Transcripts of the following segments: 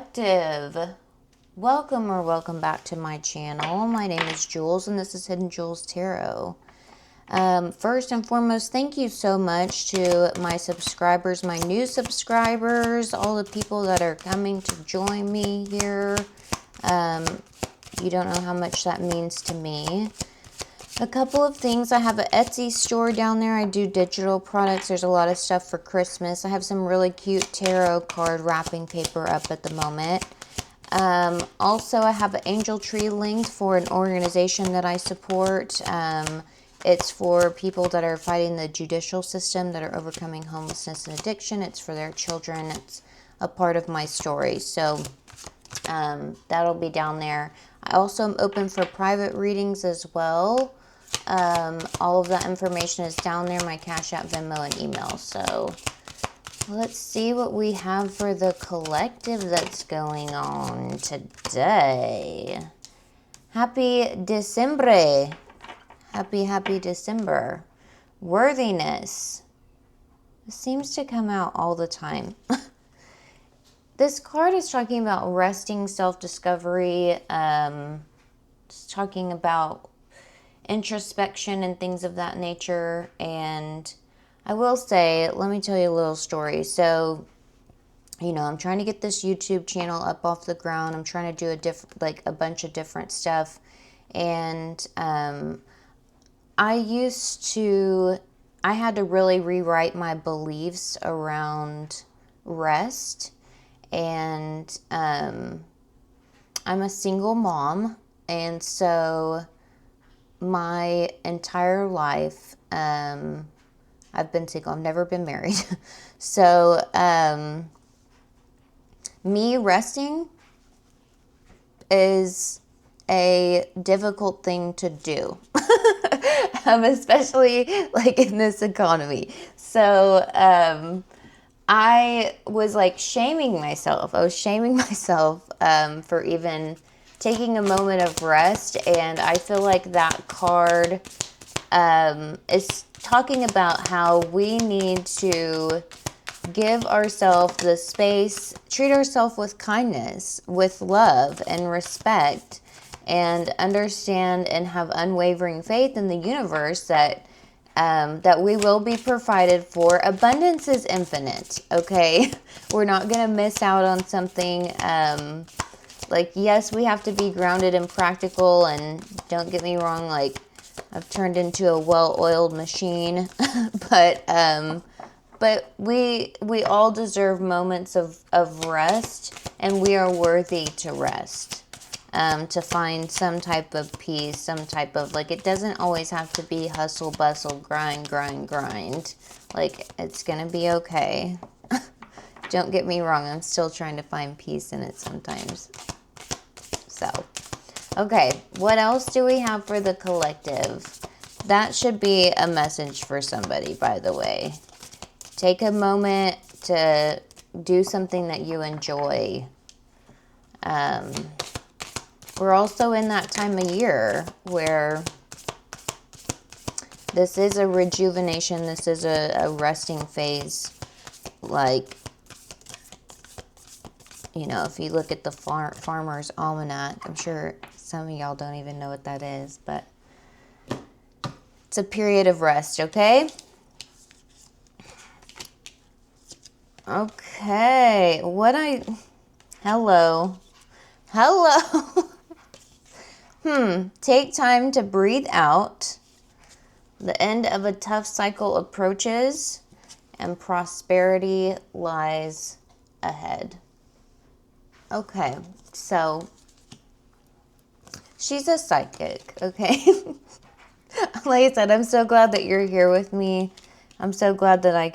Collective. Welcome back to my channel. My name is Jules and this is Hidden Jules Tarot. First and foremost, thank you so much to my subscribers, my new subscribers, all the people that are coming to join me here. You don't know how much that means to me. A couple of things. I have an Etsy store down there. I do digital products. There's a lot of stuff for Christmas. I have some really cute tarot card wrapping paper up at the moment. Also, I have an angel tree linked for an organization that I support. It's for people that are fighting the judicial system, that are overcoming homelessness and addiction. It's for their children. It's a part of my story. So that'll be down there. I also am open for private readings as well. All of that information is down there, my Cash App, Venmo, and email. So let's see what we have for the collective that's going on today. Happy December. Happy December. Worthiness. This seems to come out all the time. This card is talking about resting, self-discovery. It's talking about introspection and things of that nature. And I will say, let me tell you a little story. So, I'm trying to get this YouTube channel up off the ground. I'm trying to do a bunch of different stuff. And I had to really rewrite my beliefs around rest. And I'm a single mom. And so my entire life, I've been single. I've never been married. So me resting is a difficult thing to do. Especially like in this economy. So I was like shaming myself. I was shaming myself for even taking a moment of rest. And I feel like that card is talking about how we need to give ourselves the space, treat ourselves with kindness, with love and respect, and understand and have unwavering faith in the universe that we will be provided for. Abundance is infinite, okay? We're not going to miss out on something. Yes, we have to be grounded and practical, and don't get me wrong, I've turned into a well-oiled machine, but we all deserve moments of rest, and we are worthy to rest. To find some type of peace, some type of, it doesn't always have to be hustle, bustle, grind. It's going to be okay. Don't get me wrong, I'm still trying to find peace in it sometimes. So, okay, what else do we have for the collective? That should be a message for somebody, by the way. Take a moment to do something that you enjoy. We're also in that time of year where this is a rejuvenation. This is a resting phase. If you look at the Farmer's Almanac, I'm sure some of y'all don't even know what that is, but it's a period of rest, okay? Okay, hello. Take time to breathe out. The end of a tough cycle approaches, and prosperity lies ahead. Okay, so she's a psychic, okay? Like I said, I'm so glad that you're here with me. I'm so glad that I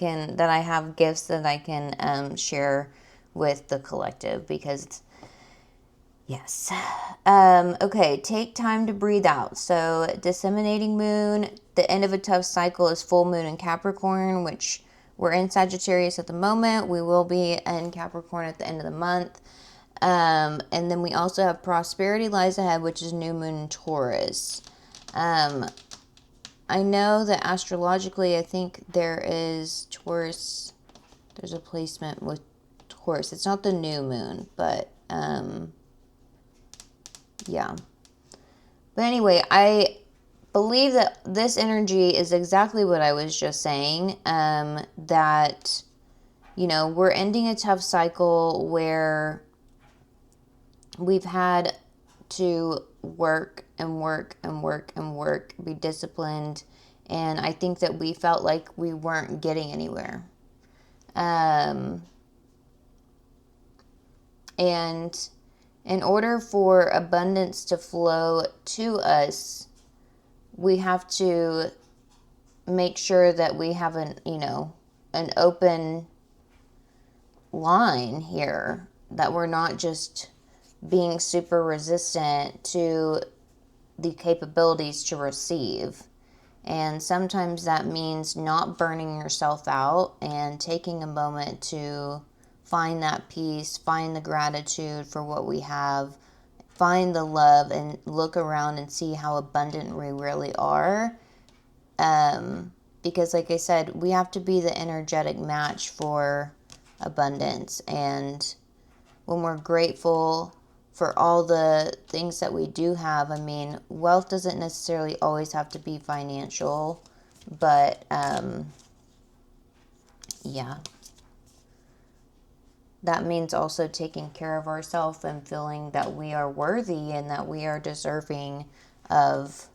have gifts that I can share with the collective, because yes. Okay, take time to breathe out. So disseminating moon, the end of a tough cycle is full moon in Capricorn, which we're in Sagittarius at the moment. We will be in Capricorn at the end of the month. And then we also have prosperity lies ahead, which is new moon in Taurus. I know that astrologically, I think there is Taurus, there's a placement with Taurus. It's not the new moon, but Yeah. But anyway, I believe that this energy is exactly what I was just saying. That, you know, we're ending a tough cycle where we've had to work and work and work and work, be disciplined. And I think that we felt like we weren't getting anywhere. And in order for abundance to flow to us, we have to make sure that we have an open line here, that we're not just being super resistant to the capabilities to receive. And sometimes that means not burning yourself out and taking a moment to find that peace, find the gratitude for what we have, find the love, and look around and see how abundant we really are. Because like I said, we have to be the energetic match for abundance. And when we're grateful for all the things that we do have, I mean, wealth doesn't necessarily always have to be financial, but yeah, that means also taking care of ourselves and feeling that we are worthy and that we are deserving of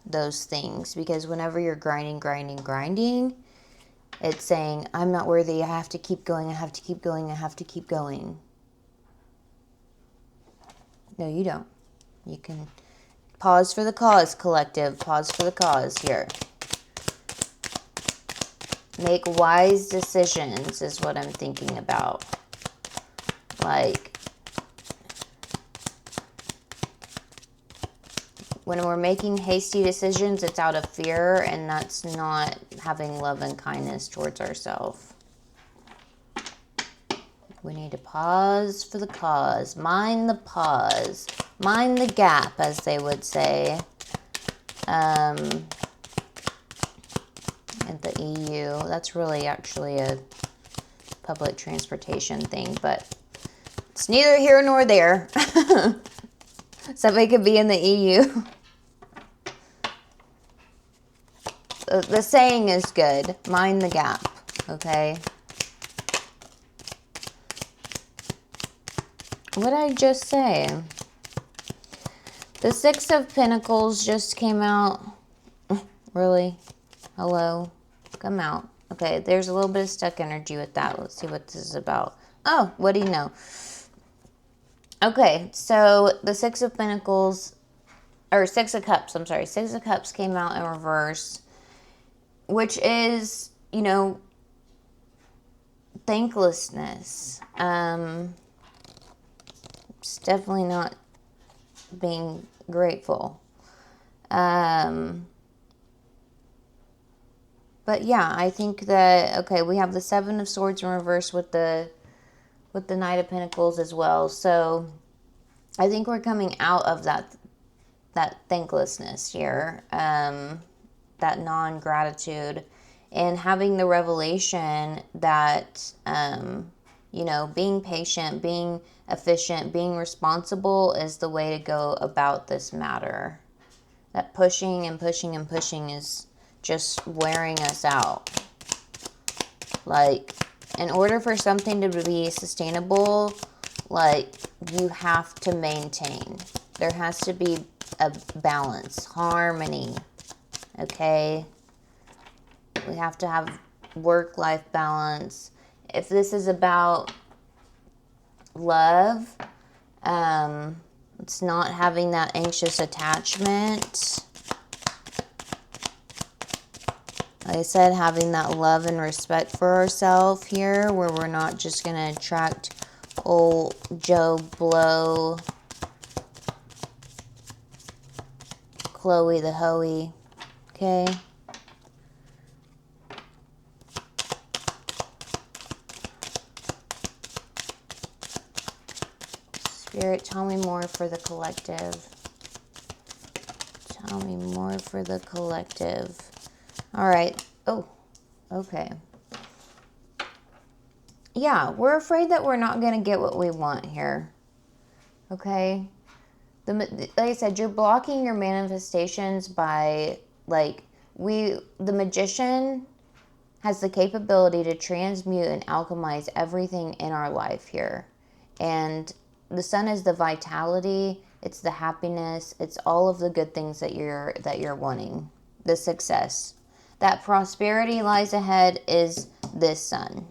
those things. Because whenever you're grinding, it's saying, I'm not worthy, I have to keep going, I have to keep going, I have to keep going. No, you don't. You can pause for the cause, collective. Pause for the cause here. Make wise decisions is what I'm thinking about. Like, when we're making hasty decisions, it's out of fear, and that's not having love and kindness towards ourselves. We need to pause for the cause. Mind the pause. Mind the gap, as they would say. At the EU. That's really actually a public transportation thing, but it's neither here nor there. Somebody could be in the EU. The saying is good. Mind the gap. Okay? What did I just say? The Six of Pentacles just came out. Really? Hello? Come out. Okay, there's a little bit of stuck energy with that. Let's see what this is about. Oh, what do you know? Okay, so the Six of Pentacles, or Six of Cups, I'm sorry. Six of Cups came out in reverse, which is, you know, thanklessness. It's definitely not being grateful. But yeah, I think that, okay, we have the Seven of Swords in reverse with the Knight of Pentacles as well. So I think we're coming out of that thanklessness here, that non-gratitude, and having the revelation that, you know, being patient, being efficient, being responsible is the way to go about this matter. That pushing and pushing and pushing is just wearing us out. Like, in order for something to be sustainable, like, you have to maintain. There has to be a balance, harmony, okay? We have to have work-life balance. If this is about love, it's not having that anxious attachment. Like I said, having that love and respect for ourselves here, where we're not just going to attract old Joe Blow, Chloe the Hoey, okay? Spirit, tell me more for the collective. Tell me more for the collective. All right. Oh, okay. Yeah, we're afraid that we're not going to get what we want here. Okay? Like I said, you're blocking your manifestations by, like, the magician has the capability to transmute and alchemize everything in our life here. And the sun is the vitality, it's the happiness, it's all of the good things that you're wanting, the success. That prosperity lies ahead is this sun.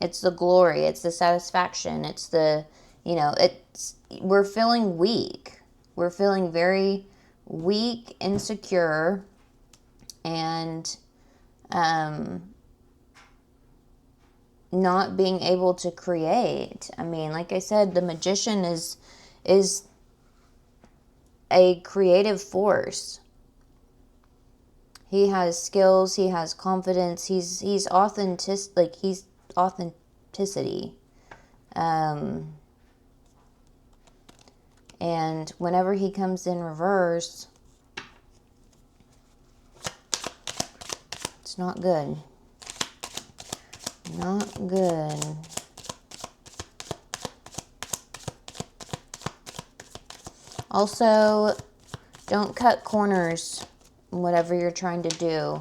It's the glory, it's the satisfaction, it's the, we're feeling weak. We're feeling very weak, insecure, and not being able to create. I mean, like I said, the magician is a creative force. He has skills, he has confidence, he's authenticity. And whenever he comes in reverse, it's not good. Not good. Also, don't cut corners in whatever you're trying to do.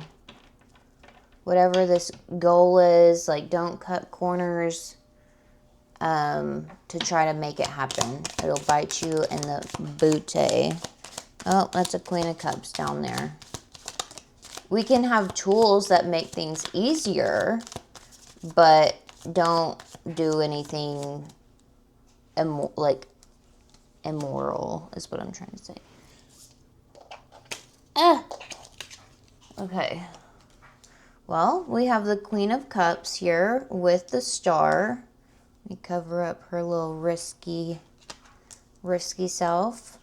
Whatever this goal is, like, don't cut corners to try to make it happen. It'll bite you in the booty. Oh, that's a Queen of Cups down there. We can have tools that make things easier, but don't do anything immoral is what I'm trying to say. Okay. Well, we have the Queen of Cups here with the Star. Let me cover up her little risky self.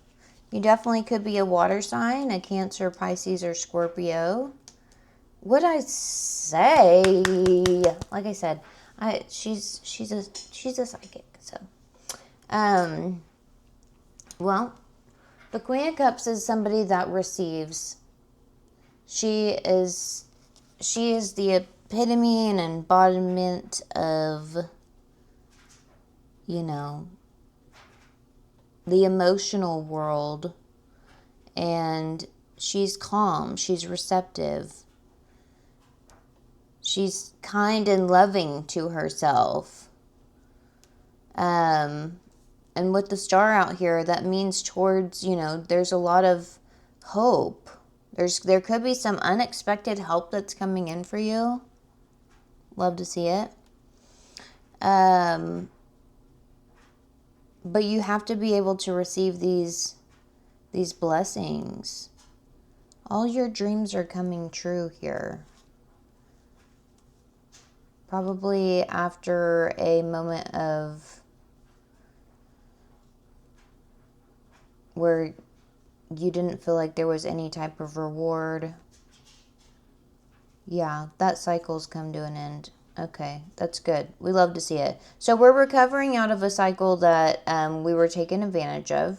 You definitely could be a water sign, a Cancer, Pisces, or Scorpio. What'd I say? Like I said, she's a psychic. So, well, the Queen of Cups is somebody that receives. She is the epitome and embodiment of, the emotional world. And she's calm. She's receptive. She's kind and loving to herself. And with the Star out here, that means towards, there's a lot of hope. There could be some unexpected help that's coming in for you. Love to see it. But you have to be able to receive these blessings. All your dreams are coming true here. Probably after a moment of where you didn't feel like there was any type of reward. Yeah, that cycle's come to an end. Okay, that's good. We love to see it. So we're recovering out of a cycle that we were taken advantage of.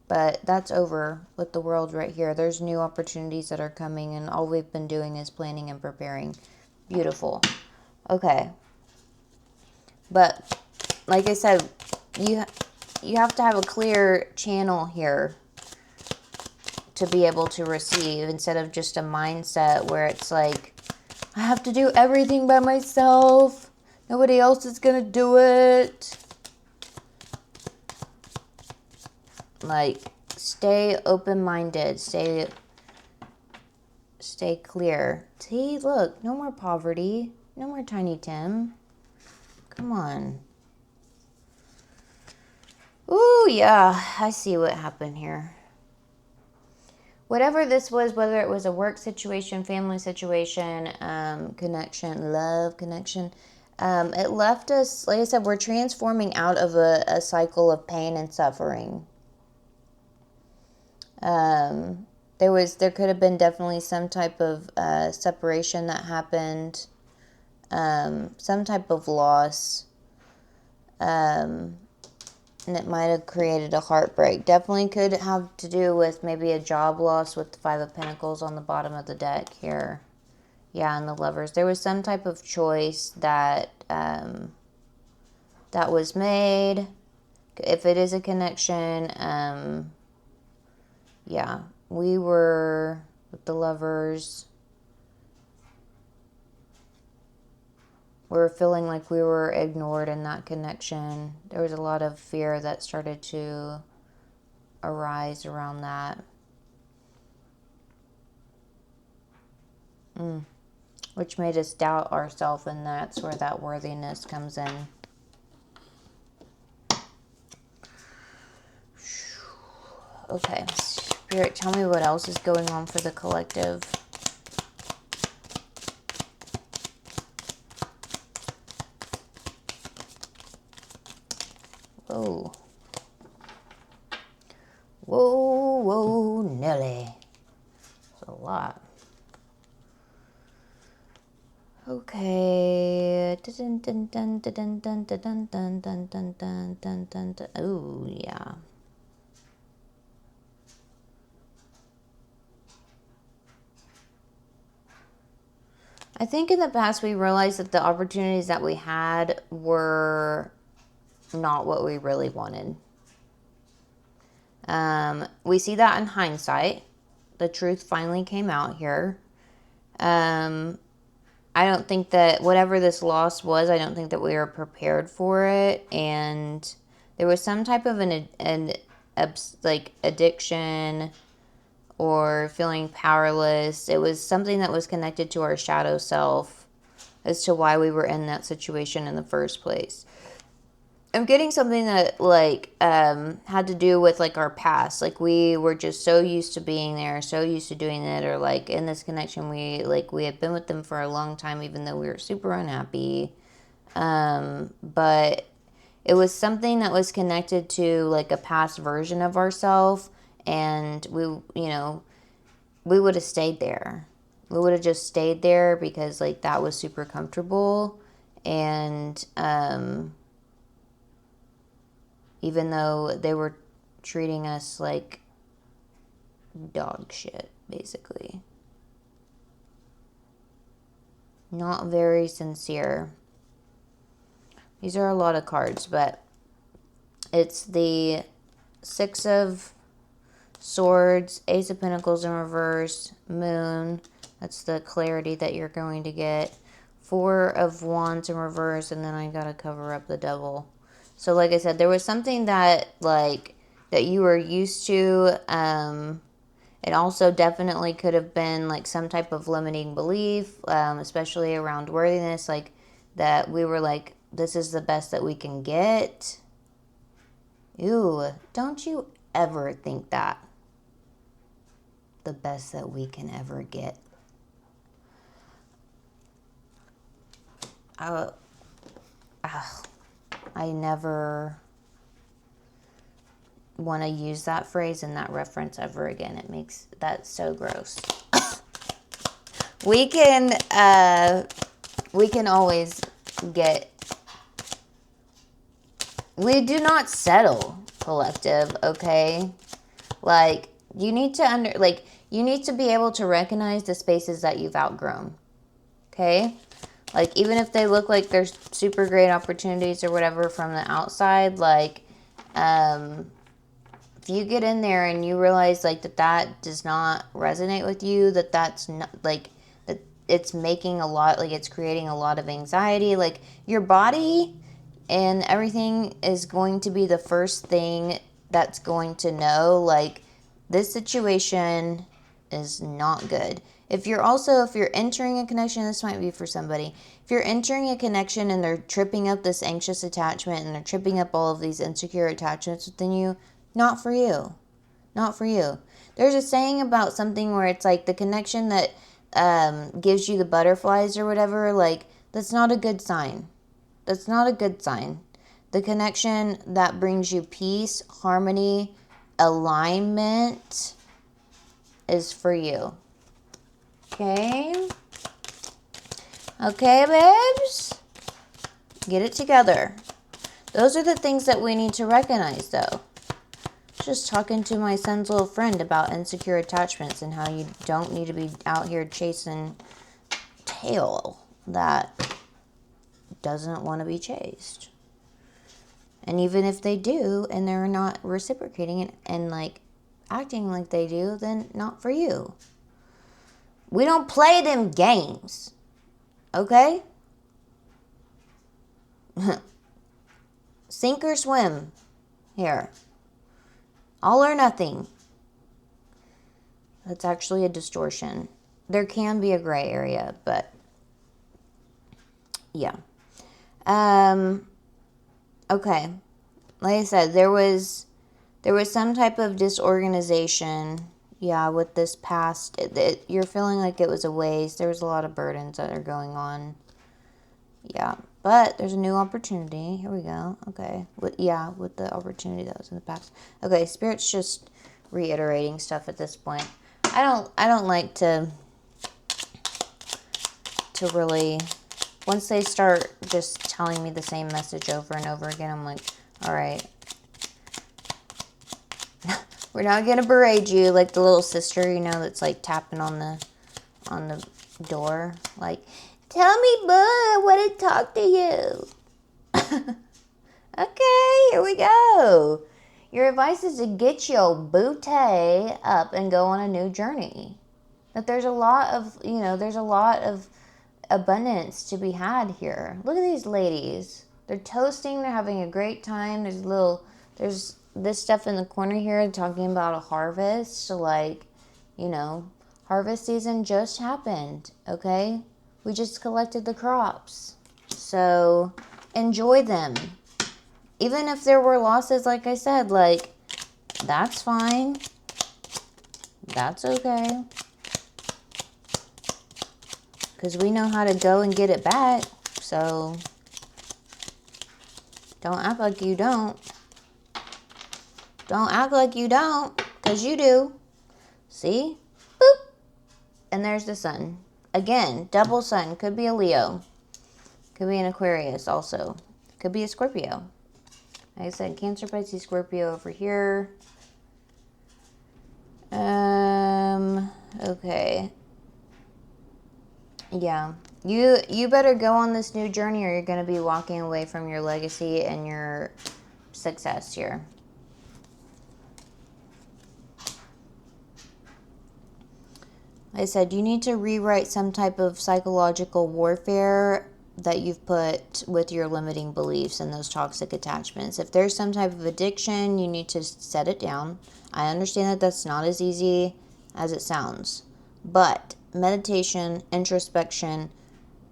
But that's over with the world right here. There's new opportunities that are coming, and all we've been doing is planning and preparing. Beautiful. Okay. But like I said, you have to have a clear channel here to be able to receive, instead of just a mindset where it's like, I have to do everything by myself. Nobody else is going to do it. Like, stay open-minded. Stay clear. See, look, no more poverty. No more Tiny Tim. Come on. Ooh, yeah, I see what happened here. Whatever this was, whether it was a work situation, family situation, connection, love connection, it left us, like I said, we're transforming out of a cycle of pain and suffering. There could have been definitely some type of separation that happened, some type of loss, and it might have created a heartbreak. Definitely could have to do with maybe a job loss with the Five of Pentacles on the bottom of the deck here. Yeah, and the Lovers. There was some type of choice that that was made. If it is a connection, yeah, we were with the lovers. We were feeling like we were ignored in that connection. There was a lot of fear that started to arise around that. Which made us doubt ourselves, and that's where that worthiness comes in. Okay, Spirit, tell me what else is going on for the collective. Whoa. Whoa, whoa, Nelly. That's a lot. Okay. Oh, yeah. I think in the past we realized that the opportunities that we had were not what we really wanted. We see that in hindsight. The truth finally came out here. I don't think that whatever this loss was, I don't think that we were prepared for it. And there was some type of an addiction or feeling powerless. It was something that was connected to our shadow self as to why we were in that situation in the first place. I'm getting something that had to do with like our past. Like we were just so used to being there, so used to doing it, or like in this connection we had been with them for a long time, even though we were super unhappy. But it was something that was connected to like a past version of ourselves, and we would have stayed there. We would have just stayed there because like that was super comfortable, and even though they were treating us like dog shit, basically. Not very sincere. These are a lot of cards, but it's the Six of Swords, Ace of Pentacles in reverse, Moon. That's the clarity that you're going to get. Four of Wands in reverse, and then I gotta cover up the Devil. So like I said, there was something that that you were used to. It also definitely could have been like some type of limiting belief, especially around worthiness, like that we were like, this is the best that we can get. Ew, don't you ever think that. The best that we can ever get. I never want to use that phrase and that reference ever again. It makes that so gross. We can always get. We do not settle, collective. Okay, like you need to you need to be able to recognize the spaces that you've outgrown. Okay. Like, even if they look like they're super great opportunities or whatever from the outside, like, if you get in there and you realize, like, that does not resonate with you, that's not, like, that it's making a lot, like, it's creating a lot of anxiety, like, your body and everything is going to be the first thing that's going to know, like, this situation is not good. If you're entering a connection, this might be for somebody. If you're entering a connection and they're tripping up this anxious attachment and they're tripping up all of these insecure attachments within you, not for you. Not for you. There's a saying about something where it's like the connection that gives you the butterflies or whatever, like, that's not a good sign. That's not a good sign. The connection that brings you peace, harmony, alignment is for you. Okay? Okay, babes? Get it together. Those are the things that we need to recognize, though. Just talking to my son's little friend about insecure attachments and how you don't need to be out here chasing tail that doesn't want to be chased. And even if they do and they're not reciprocating it and like acting like they do, then not for you. We don't play them games. Okay? Sink or swim here. All or nothing. That's actually a distortion. There can be a gray area, but yeah. Okay. Like I said, there was some type of disorganization, yeah, with this past. You're feeling like it was a waste. There was a lot of burdens that are going on. Yeah, but there's a new opportunity. Here we go. Okay. With the opportunity that was in the past. Okay, Spirit's just reiterating stuff at this point. I don't like to really, once they start just telling me the same message over and over again, I'm like, all right. We're not going to berate you like the little sister, you know, that's like tapping on the door. Like, tell me, bud, I want to talk to you. Okay, here we go. Your advice is to get your bootay up and go on a new journey. That there's a lot of abundance to be had here. Look at these ladies. They're toasting. They're having a great time. There's this stuff in the corner here talking about a harvest. So like, harvest season just happened. Okay. We just collected the crops. So enjoy them. Even if there were losses, like I said, like, that's fine. That's okay. Because we know how to go and get it back. So don't act like you don't. Don't act like you don't. Because you do. See? Boop. And there's the sun. Again, double sun. Could be a Leo. Could be an Aquarius also. Could be a Scorpio. Like I said, Cancer, Pisces, Scorpio over here. Okay. Yeah. You better go on this new journey or you're going to be walking away from your legacy and your success here. Like I said, you need to rewrite some type of psychological warfare that you've put with your limiting beliefs and those toxic attachments. If there's some type of addiction, you need to set it down. I understand that that's not as easy as it sounds, but meditation, introspection,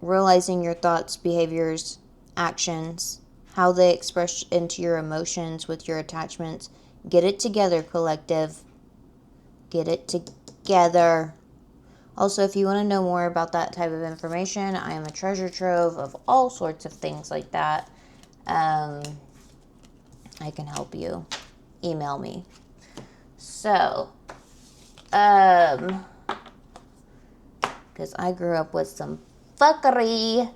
realizing your thoughts, behaviors, actions, how they express into your emotions with your attachments. Get it together, collective. Get it together. Also, if you want to know more about that type of information, I am a treasure trove of all sorts of things like that. I can help you. Email me. So, because I grew up with some fuckery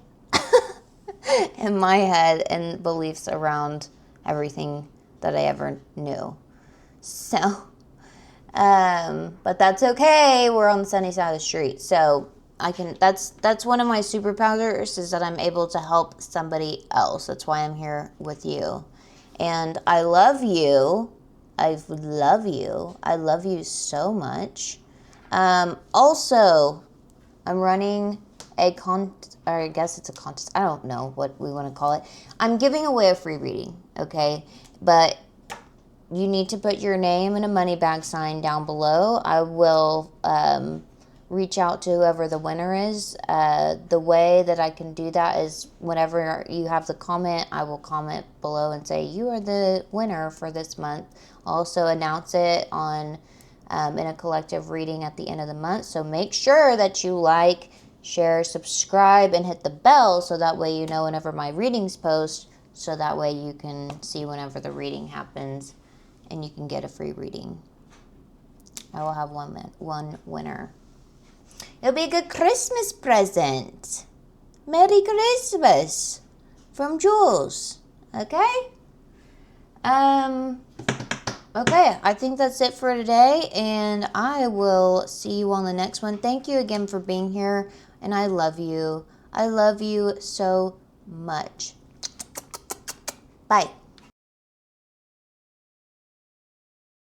in my head and beliefs around everything that I ever knew. So, but that's okay. We're on the sunny side of the street. So that's one of my superpowers, is that I'm able to help somebody else. That's why I'm here with you. And I love you. I love you. I love you so much. Also, I'm running or I guess it's a contest. I don't know what we want to call it. I'm giving away a free reading. Okay. But you need to put your name and a money bag sign down below. I will reach out to whoever the winner is. The way that I can do that is whenever you have the comment, I will comment below and say, you are the winner for this month. I'll also announce it on in a collective reading at the end of the month. So make sure that you like, share, subscribe, and hit the bell so that way you know whenever my readings post, so that way you can see whenever the reading happens. And you can get a free reading. I will have one winner. It'll be a good Christmas present. Merry Christmas from Jules. Okay? Okay, I think that's it for today, and I will see you on the next one. Thank you again for being here, and I love you. I love you so much. Bye.